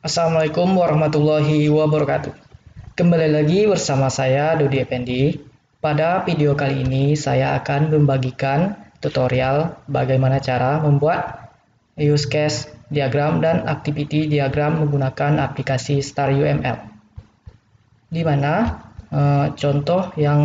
Assalamualaikum warahmatullahi wabarakatuh. Kembali lagi bersama saya Dodi Effendi. Pada video kali ini saya akan membagikan tutorial bagaimana cara membuat use case diagram dan activity diagram menggunakan aplikasi StarUML. Di mana contoh yang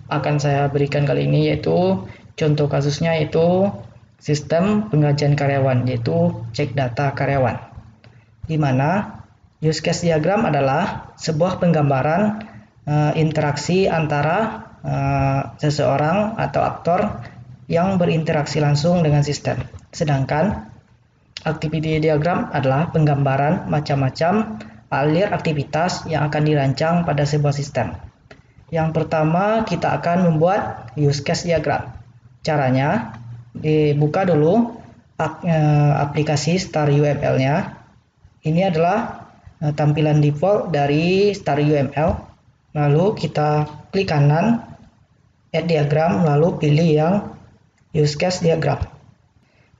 akan saya berikan kali ini yaitu contoh kasusnya yaitu sistem penggajian karyawan, yaitu cek data karyawan. Di mana use case diagram adalah sebuah penggambaran interaksi antara seseorang atau aktor yang berinteraksi langsung dengan sistem. Sedangkan activity diagram adalah penggambaran macam-macam alir aktivitas yang akan dirancang pada sebuah sistem. Yang pertama kita akan membuat use case diagram. Caranya dibuka dulu aplikasi StarUML-nya. Ini adalah tampilan default dari StarUML. Lalu kita klik kanan, add diagram, lalu pilih yang use case diagram.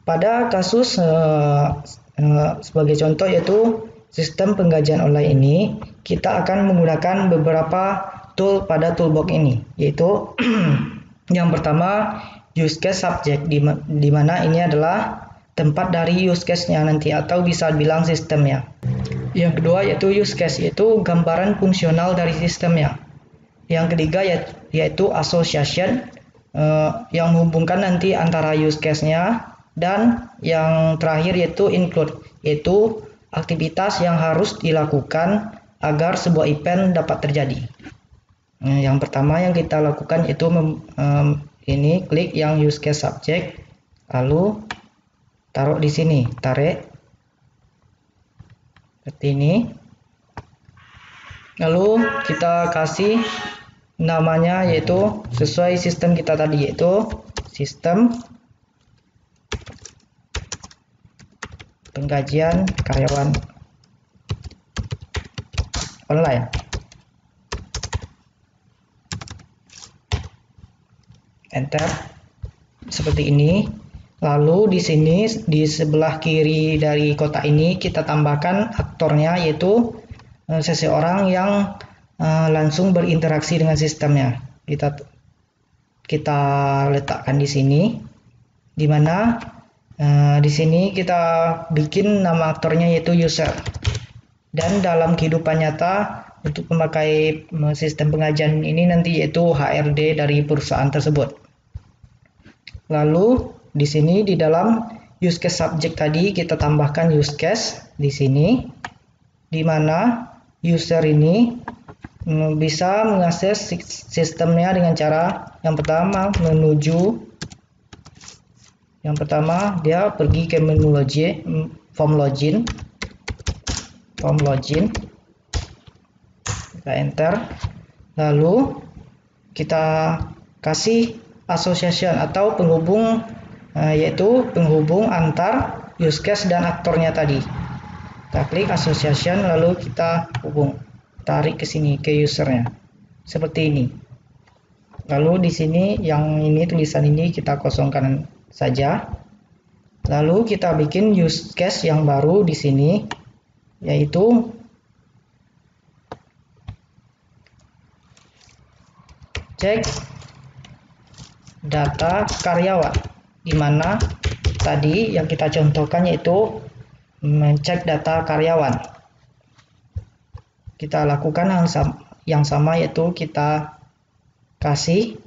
Pada kasus sebagai contoh yaitu sistem penggajian online ini, kita akan menggunakan beberapa tool pada toolbox ini, yaitu yang pertama use case subject, di mana ini adalah tempat dari use case-nya nanti atau bisa bilang sistemnya. Yang kedua yaitu use case, yaitu gambaran fungsional dari sistemnya. Yang ketiga yaitu association, yang menghubungkan nanti antara use case-nya, dan yang terakhir yaitu include, yaitu aktivitas yang harus dilakukan agar sebuah event dapat terjadi. Yang pertama yang kita lakukan yaitu ini klik yang use case subject, lalu taruh di sini, tarik seperti ini. Lalu kita kasih namanya yaitu sesuai sistem kita tadi, yaitu sistem penggajian karyawan online. Enter seperti ini. Lalu di sini di sebelah kiri dari kotak ini kita tambahkan aktornya, yaitu seseorang yang langsung berinteraksi dengan sistemnya. Kita letakkan di sini, di mana di sini kita bikin nama aktornya yaitu user. Dan dalam kehidupan nyata untuk memakai sistem pengajian ini nanti yaitu HRD dari perusahaan tersebut. Lalu di sini di dalam use case subject tadi kita tambahkan use case di sini, di mana user ini bisa mengakses sistemnya dengan cara yang pertama dia pergi ke menu form login, kita enter, lalu kita kasih association atau penghubung, yaitu penghubung antar use case dan aktornya tadi. Kita klik association, lalu kita hubung, tarik ke sini ke usernya seperti ini. Lalu di sini yang ini tulisan ini kita kosongkan saja. Lalu kita bikin use case yang baru di sini, yaitu cek data karyawan, di mana tadi yang kita contohkan yaitu mencek data karyawan. Kita lakukan yang sama yaitu kita kasih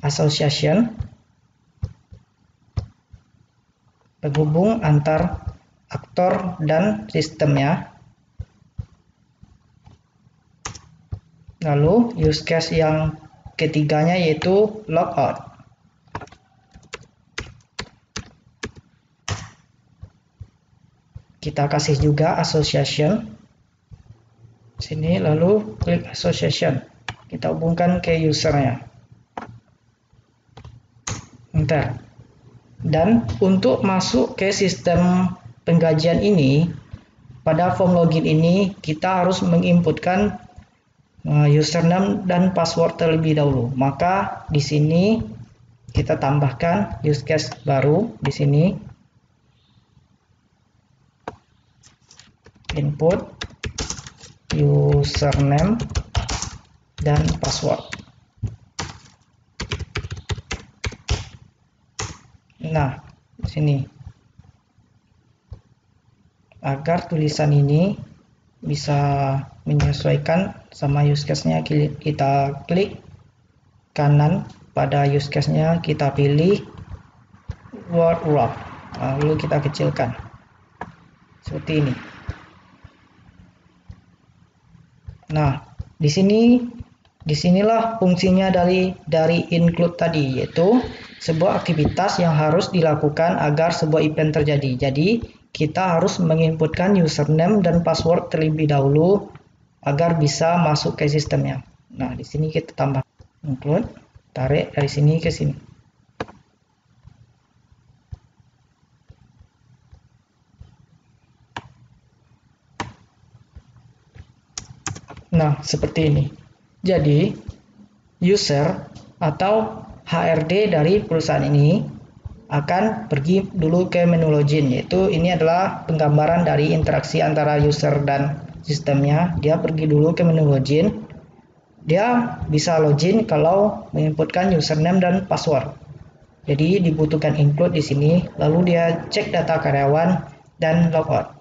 association, penghubung antar aktor dan sistemnya. Lalu use case yang ketiganya yaitu logout. Kita kasih juga association sini, lalu klik association, kita hubungkan ke usernya. Enter. Dan untuk masuk ke sistem penggajian ini, pada form login ini kita harus menginputkan username dan password terlebih dahulu. Maka di sini kita tambahkan use case baru di sini. Input username dan password. Nah, di sini agar tulisan ini bisa menyesuaikan sama use case-nya, kita klik kanan pada use case-nya, kita pilih word wrap, lalu kita kecilkan seperti ini. Nah, disinilah fungsinya dari include tadi, yaitu sebuah aktivitas yang harus dilakukan agar sebuah event terjadi. Jadi kita harus menginputkan username dan password terlebih dahulu agar bisa masuk ke sistemnya. Nah, di sini kita tambah include, tarik dari sini ke sini. Nah, seperti ini. Jadi, user atau HRD dari perusahaan ini akan pergi dulu ke menu login, yaitu ini adalah penggambaran dari interaksi antara user dan sistemnya. Dia pergi dulu ke menu login. Dia bisa login kalau menginputkan username dan password. Jadi dibutuhkan include di sini, lalu dia cek data karyawan dan logout.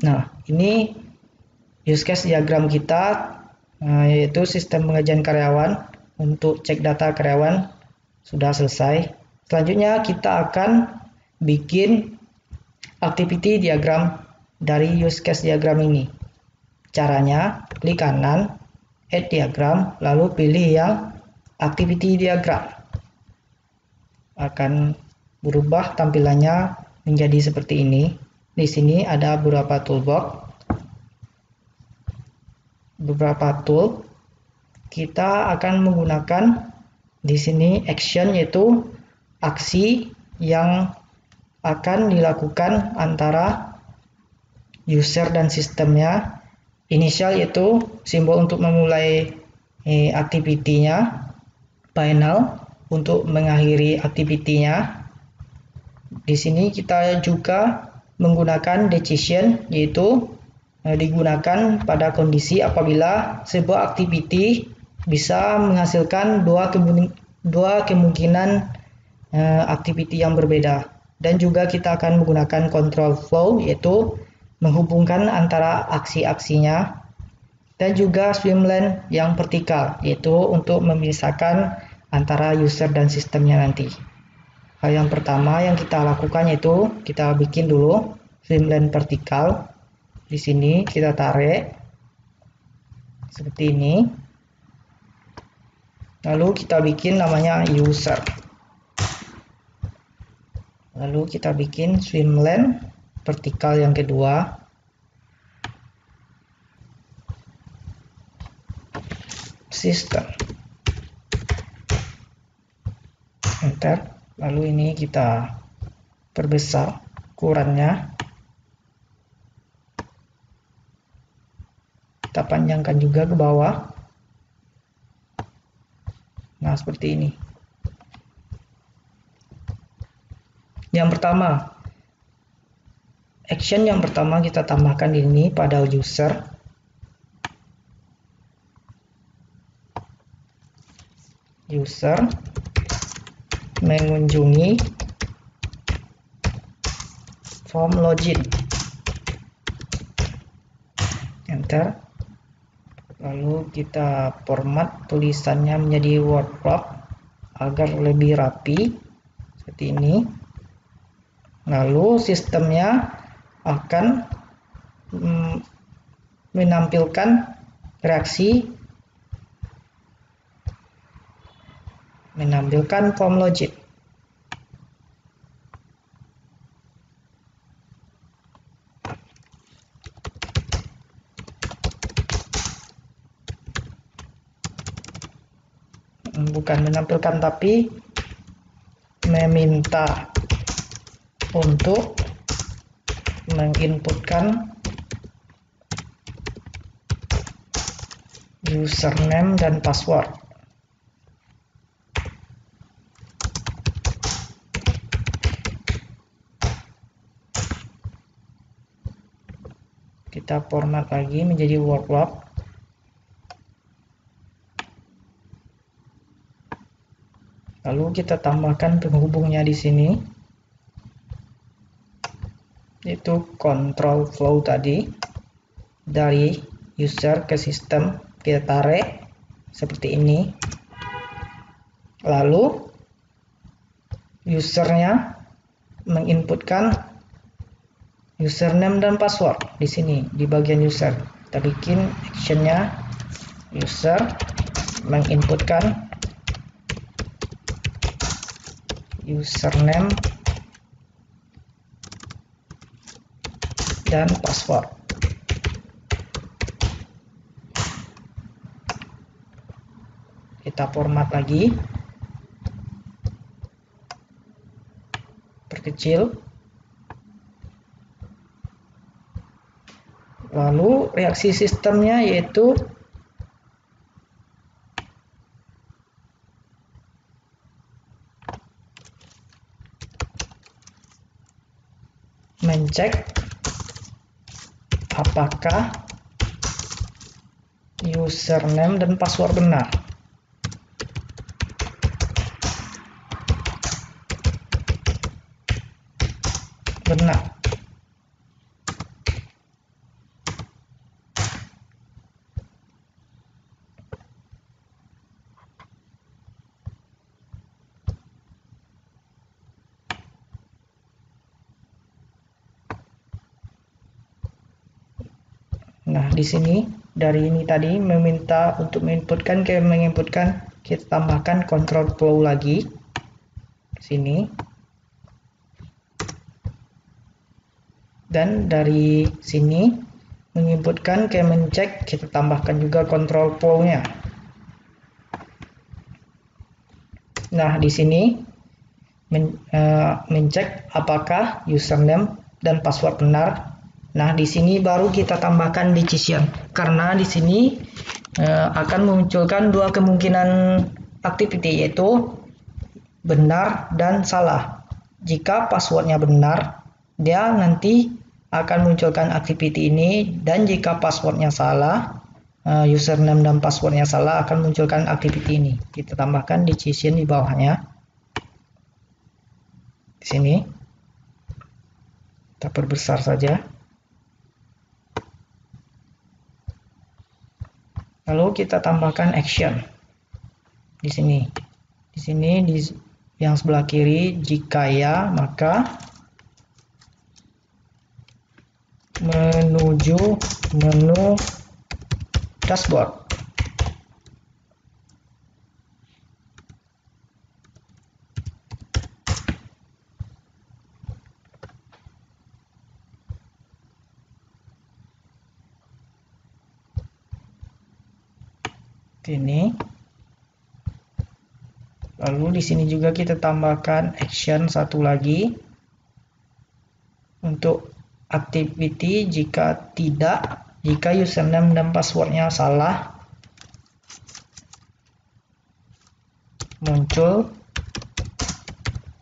Nah, ini use case diagram kita, yaitu sistem pengajian karyawan untuk cek data karyawan sudah selesai. Selanjutnya kita akan bikin activity diagram dari use case diagram ini. Caranya, klik kanan, add diagram, lalu pilih yang activity diagram. Akan berubah tampilannya menjadi seperti ini. Di sini ada beberapa tool. Kita akan menggunakan di sini action, yaitu aksi yang akan dilakukan antara user dan sistemnya. Initial yaitu simbol untuk memulai aktivitinya. Final untuk mengakhiri aktivitinya. Di sini kita juga menggunakan decision, yaitu digunakan pada kondisi apabila sebuah aktiviti bisa menghasilkan dua kemungkinan aktiviti yang berbeda. Dan juga kita akan menggunakan control flow, yaitu menghubungkan antara aksi-aksinya, dan juga swimlane yang vertikal, yaitu untuk memisahkan antara user dan sistemnya nanti. Hal yang pertama yang kita lakukan yaitu kita bikin dulu swimlane vertikal. Di sini kita tarik seperti ini. Lalu kita bikin namanya user. Lalu kita bikin swimlane vertikal yang kedua. System. Enter. Lalu ini kita perbesar ukurannya. Kita panjangkan juga ke bawah. Nah, seperti ini. Yang pertama, action yang pertama kita tambahkan ini pada user. User mengunjungi form login. Enter. Lalu kita format tulisannya menjadi word wrap agar lebih rapi seperti ini. Lalu sistemnya akan menampilkan reaksi, menampilkan form login. Bukan menampilkan, tapi meminta untuk menginputkan username dan password. Kita format lagi menjadi workflow. Lalu kita tambahkan penghubungnya di sini, yaitu control flow tadi. Dari user ke sistem kita tarik seperti ini. Lalu usernya menginputkan username dan password di sini di bagian user. Kita bikin actionnya user menginputkan username dan password. Kita format lagi, perkecil. Lalu reaksi sistemnya yaitu mencek apakah username dan password benar. Nah, di sini dari ini tadi meminta untuk menginputkan, kita tambahkan control flow lagi sini. Dan dari sini menginputkan mencek, kita tambahkan juga control flow-nya. Nah, di sini mencek apakah username dan password benar. Nah, di sini baru kita tambahkan decision, karena di sini akan memunculkan dua kemungkinan activity, yaitu benar dan salah. Jika passwordnya benar, dia nanti akan munculkan activity ini, dan jika passwordnya salah, username dan passwordnya salah, akan munculkan activity ini. Kita tambahkan decision di bawahnya. Di sini kita perbesar saja. Lalu kita tambahkan action di sini. Di sini di yang sebelah kiri, jika ya maka menuju menu dashboard. Ini. Lalu di sini juga kita tambahkan action satu lagi untuk activity jika username dan passwordnya salah, muncul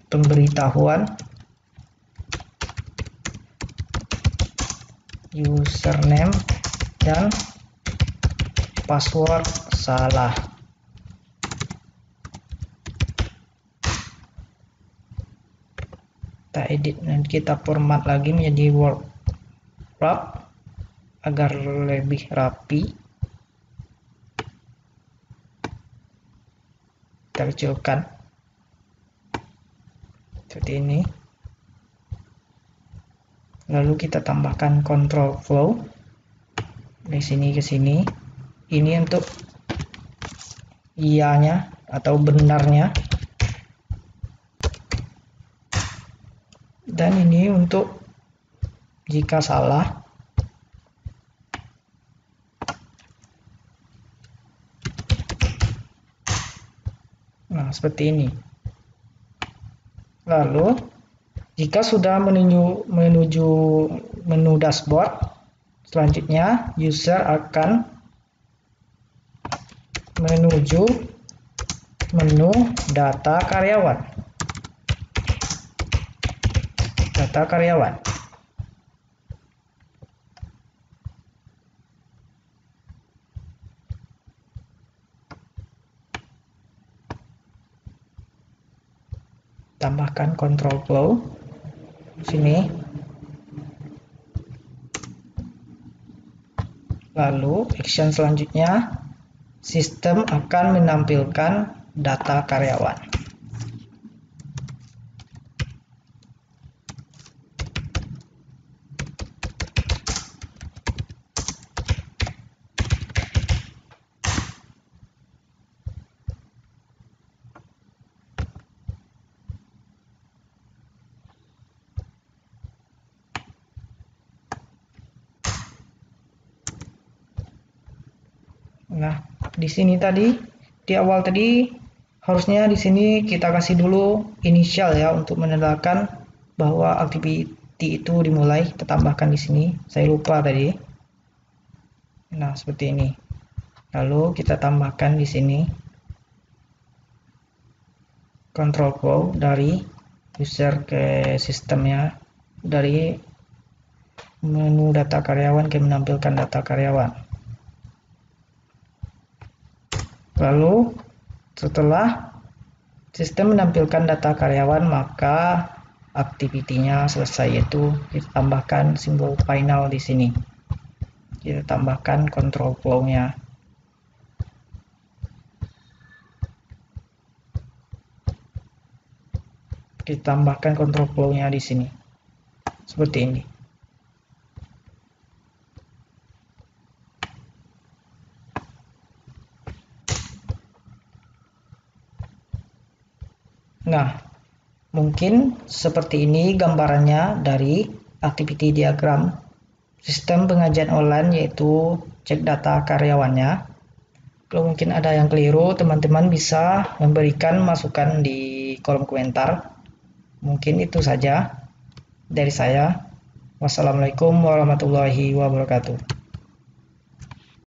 pemberitahuan username dan password salah. Kita edit dan kita format lagi menjadi workflow agar lebih rapi. Kita kecilkan seperti ini. Lalu kita tambahkan control flow dari sini ke sini. Ini untuk iyanya atau benarnya, dan ini untuk jika salah. Nah, seperti ini. Lalu jika sudah menuju menu dashboard, selanjutnya user akan menuju menu data karyawan. tambahkan control flow sini. Lalu action selanjutnya, sistem akan menampilkan data karyawan. Nah, di sini tadi, di awal tadi, harusnya di sini kita kasih dulu inisial ya untuk menandakan bahwa activity itu dimulai. Kita tambahkan di sini. Saya lupa tadi. Nah, seperti ini. Lalu kita tambahkan di sini control flow dari user ke sistemnya, dari menu data karyawan ke menampilkan data karyawan. Lalu setelah sistem menampilkan data karyawan, maka aktivitinya selesai, yaitu kita tambahkan simbol final di sini. Kita tambahkan control flow-nya. Kita tambahkan control flow-nya di sini. Seperti ini. Nah, mungkin seperti ini gambarannya dari activity diagram sistem pengajian online, yaitu cek data karyawannya. Kalau mungkin ada yang keliru, teman-teman bisa memberikan masukan di kolom komentar. Mungkin itu saja dari saya. Wassalamualaikum warahmatullahi wabarakatuh.